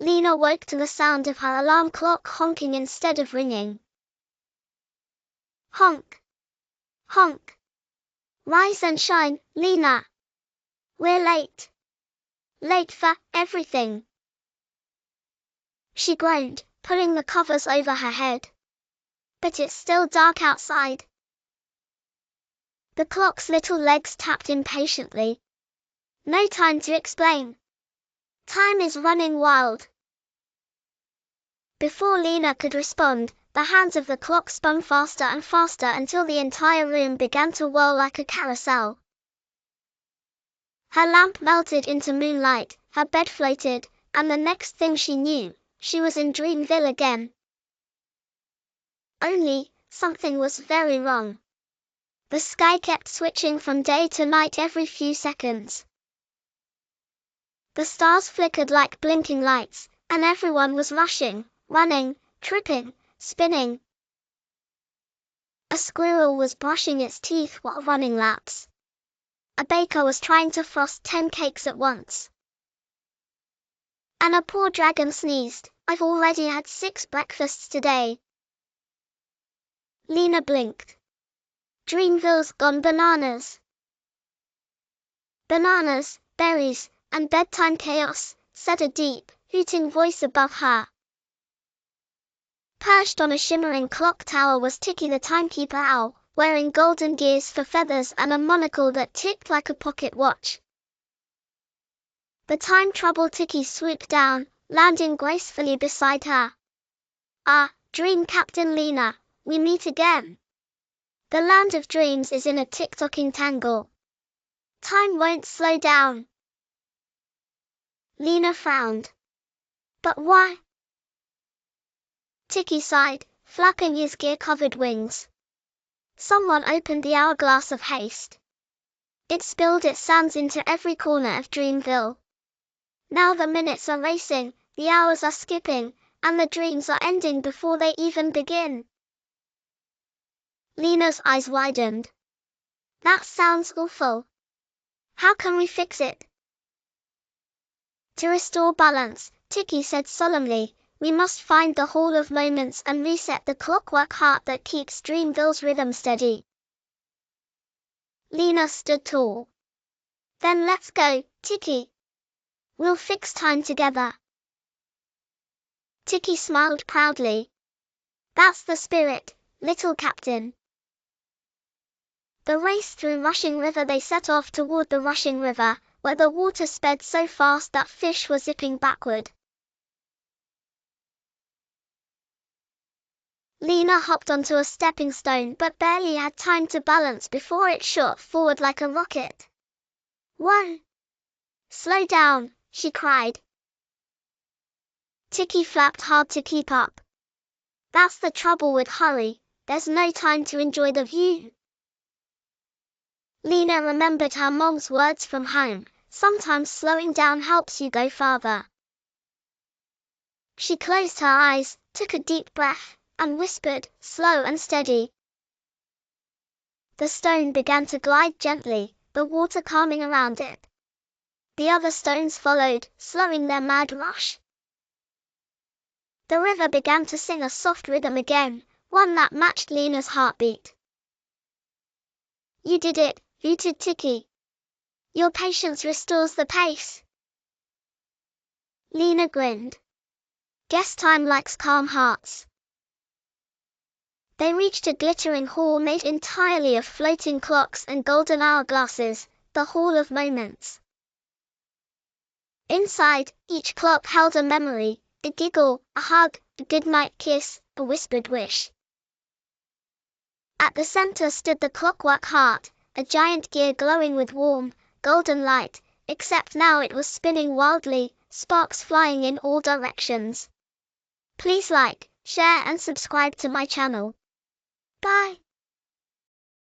Leana woke to the sound of her alarm clock honking instead of ringing. Honk! Honk! Rise and shine, Leana! We're late. Late for everything. She groaned, pulling the covers over her head. But it's still dark outside. The clock's little legs tapped impatiently. No time to explain. Time is running wild. Before Leana could respond, the hands of the clock spun faster and faster until the entire room began to whirl like a carousel. Her lamp melted into moonlight, her bed floated, and the next thing she knew, she was in Dreamville again. Only, something was very wrong. The sky kept switching from day to night every few seconds. The stars flickered like blinking lights, and everyone was rushing, running, tripping, spinning. A squirrel was brushing its teeth while running laps. A baker was trying to frost 10 cakes at once. And a poor dragon sneezed, "I've already had 6 breakfasts today." Leana blinked. Dreamville's gone bananas. Bananas, berries, and bedtime chaos, said a deep, hooting voice above her. Perched on a shimmering clock tower was Ticky the Timekeeper Owl, wearing golden gears for feathers and a monocle that ticked like a pocket watch. The time-troubled Ticky swooped down, landing gracefully beside her. "Ah, Dream Captain Leana, we meet again. The land of dreams is in a tick-tocking tangle. Time won't slow down." Leana frowned. "But why?" Ticky sighed, flapping his gear-covered wings. Someone opened the hourglass of haste. It spilled its sands into every corner of Dreamville. Now the minutes are racing, the hours are skipping, and the dreams are ending before they even begin. Leana's eyes widened. "That sounds awful. How can we fix it?" "To restore balance," Ticky said solemnly, "we must find the Hall of Moments and reset the clockwork heart that keeps Dreamville's rhythm steady." Leana stood tall. "Then let's go, Ticky. We'll fix time together." Ticky smiled proudly. "That's the spirit, little captain." The race through rushing river. They set off toward the rushing river, where the water sped so fast that fish were zipping backward. Leana hopped onto a stepping stone but barely had time to balance before it shot forward like a rocket. "Whoa! Slow down," she cried. Ticky flapped hard to keep up. "That's the trouble with hurry, there's no time to enjoy the view." Leana remembered her mom's words from home, "Sometimes slowing down helps you go farther." She closed her eyes, took a deep breath, and whispered, "Slow and steady." The stone began to glide gently, the water calming around it. The other stones followed, slowing their mad rush. The river began to sing a soft rhythm again, one that matched Leana's heartbeat. "You did it," hooted Ticky. "Your patience restores the pace." Leana grinned. "Guess time likes calm hearts." They reached a glittering hall made entirely of floating clocks and golden hourglasses, the Hall of Moments. Inside, each clock held a memory, a giggle, a hug, a goodnight kiss, a whispered wish. At the center stood the clockwork heart, a giant gear glowing with warm, golden light, except now it was spinning wildly, sparks flying in all directions. Please like, share and subscribe to my channel. Bye!